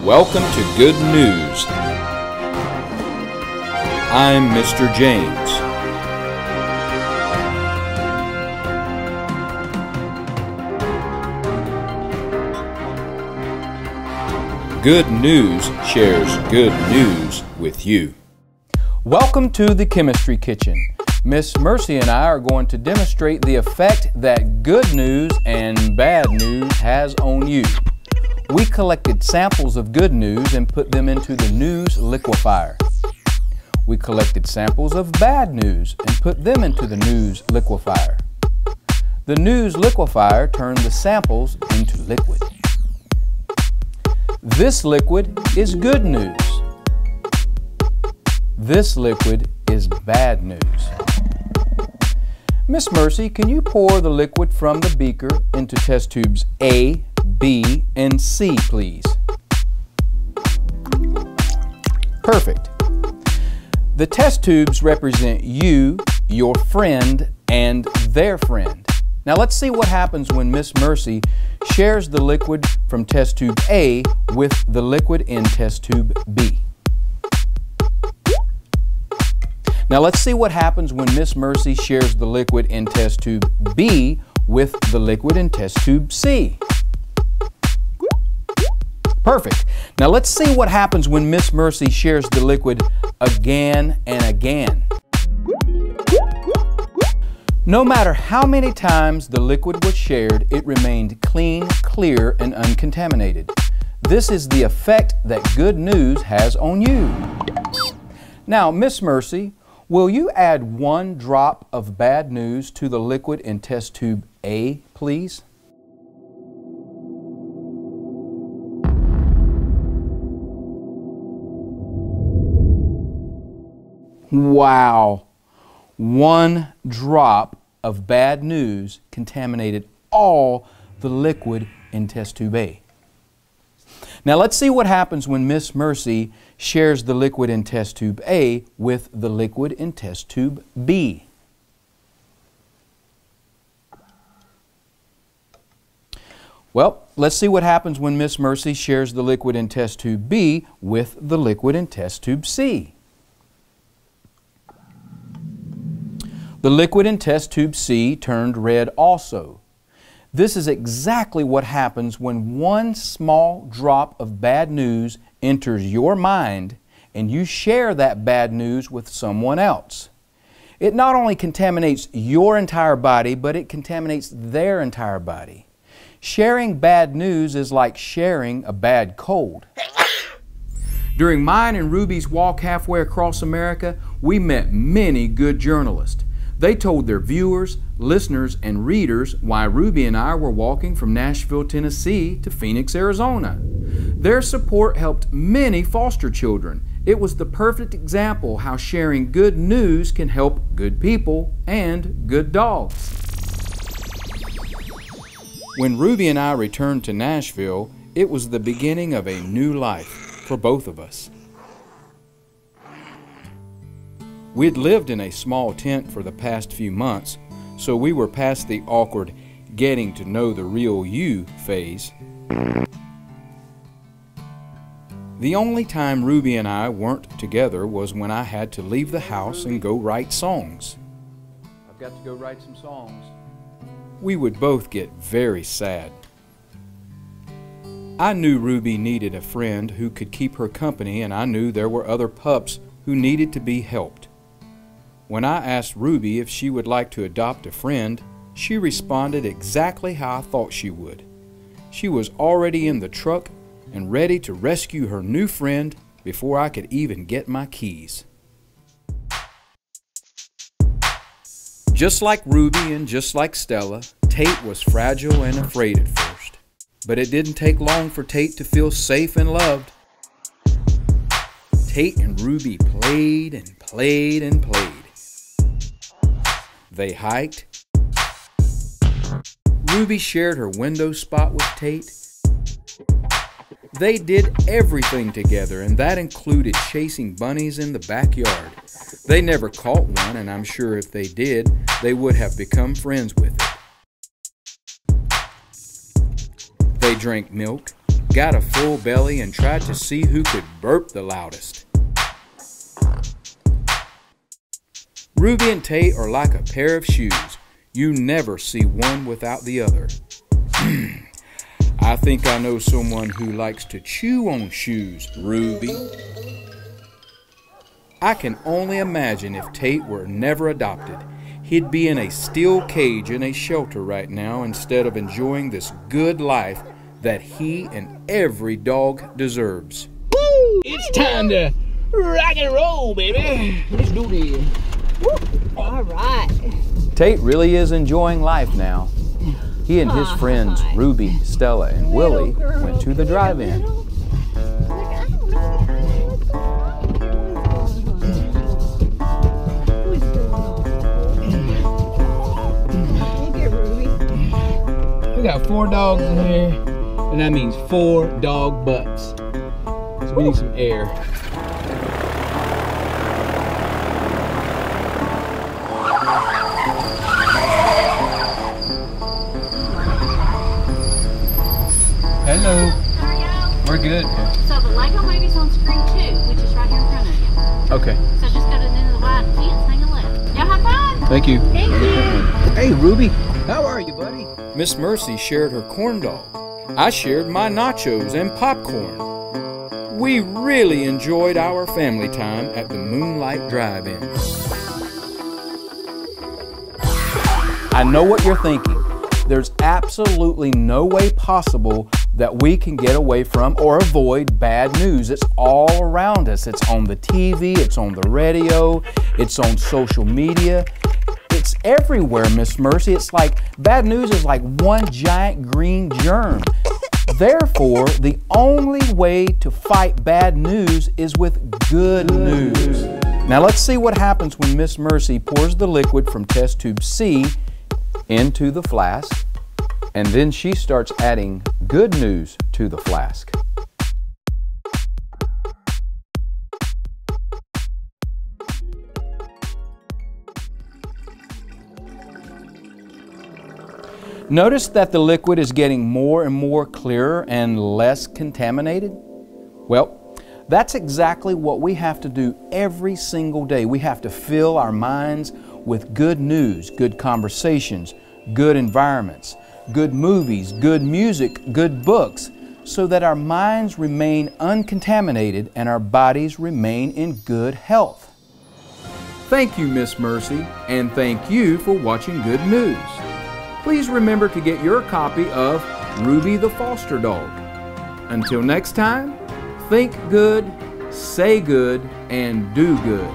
Welcome to Good News. I'm Mr. James. Good News shares good news with you. Welcome to the Chemistry Kitchen. Miss Mercy and I are going to demonstrate the effect that good news and bad news has on you. We collected samples of good news and put them into the news liquefier. We collected samples of bad news and put them into the news liquefier. The news liquefier turned the samples into liquid. This liquid is good news. This liquid is bad news. Miss Mercy, can you pour the liquid from the beaker into test tubes A, B, and C, please? Perfect. The test tubes represent you, your friend, and their friend. Now let's see what happens when Miss Mercy shares the liquid from test tube A with the liquid in test tube B. Now let's see what happens when Miss Mercy shares the liquid in test tube B with the liquid in test tube C. Perfect. Now let's see what happens when Miss Mercy shares the liquid again and again. No matter how many times the liquid was shared, it remained clean, clear, and uncontaminated. This is the effect that good news has on you. Now, Miss Mercy, will you add 1 drop of bad news to the liquid in test tube A, please? Wow! 1 drop of bad news contaminated all the liquid in test tube A. Now let's see what happens when Miss Mercy shares the liquid in test tube A with the liquid in test tube B. Well, let's see what happens when Miss Mercy shares the liquid in test tube B with the liquid in test tube C. The liquid in test tube C turned red also. This is exactly what happens when 1 small drop of bad news enters your mind and you share that bad news with someone else. It not only contaminates your entire body, but it contaminates their entire body. Sharing bad news is like sharing a bad cold. During mine and Ruby's walk halfway across America, we met many good journalists. They told their viewers, listeners, and readers why Ruby and I were walking from Nashville, Tennessee to Phoenix, Arizona. Their support helped many foster children. It was the perfect example how sharing good news can help good people and good dogs. When Ruby and I returned to Nashville, it was the beginning of a new life for both of us. We'd lived in a small tent for the past few months, so we were past the awkward getting to know the real you phase. The only time Ruby and I weren't together was when I had to leave the house and go write songs. I've got to go write some songs. We would both get very sad. I knew Ruby needed a friend who could keep her company, and I knew there were other pups who needed to be helped. When I asked Ruby if she would like to adopt a friend, she responded exactly how I thought she would. She was already in the truck and ready to rescue her new friend before I could even get my keys. Just like Ruby and just like Stella, Tate was fragile and afraid at first. But it didn't take long for Tate to feel safe and loved. Tate and Ruby played and played and played. They hiked. Ruby shared her window spot with Tate. They did everything together, and that included chasing bunnies in the backyard. They never caught one, and I'm sure if they did, they would have become friends with it. They drank milk, got a full belly and tried to see who could burp the loudest. Ruby and Tate are like a pair of shoes. You never see one without the other. I think I know someone who likes to chew on shoes, Ruby. I can only imagine if Tate were never adopted. He'd be in a steel cage in a shelter right now instead of enjoying this good life that he and every dog deserves. Woo! It's time to rock and roll, baby. Let's do this. Woo! All right. Tate really is enjoying life now. He and his friends, Ruby, Stella, and Willie, went to the drive-in. We got 4 dogs in here, and that means 4 dog butts. So we need some air. Hello. How are y'all? We're good. So the Lego movie's on screen too, which is right here in front of you. Okay. So just go to the end of the wide fence, hang a left. Y'all have fun. Thank you. Thank you. Hey, Ruby. How are you, buddy? Miss Mercy shared her corn dog. I shared my nachos and popcorn. We really enjoyed our family time at the Moonlight Drive-In. I know what you're thinking. There's absolutely no way possible that we can get away from or avoid bad news. It's all around us. It's on the TV, it's on the radio, it's on social media. It's everywhere, Miss Mercy. It's like bad news is like one giant green germ. Therefore, the only way to fight bad news is with good news. Now let's see what happens when Miss Mercy pours the liquid from test tube C into the flask, and then she starts adding good news to the flask. Notice that the liquid is getting more and more clearer and less contaminated? Well, that's exactly what we have to do every single day. We have to fill our minds with good news, good conversations, good environments, good movies, good music, good books, so that our minds remain uncontaminated and our bodies remain in good health. Thank you, Miss Mercy, and thank you for watching Good News. Please remember to get your copy of Ruby the Foster Dog. Until next time, think good, say good, and do good.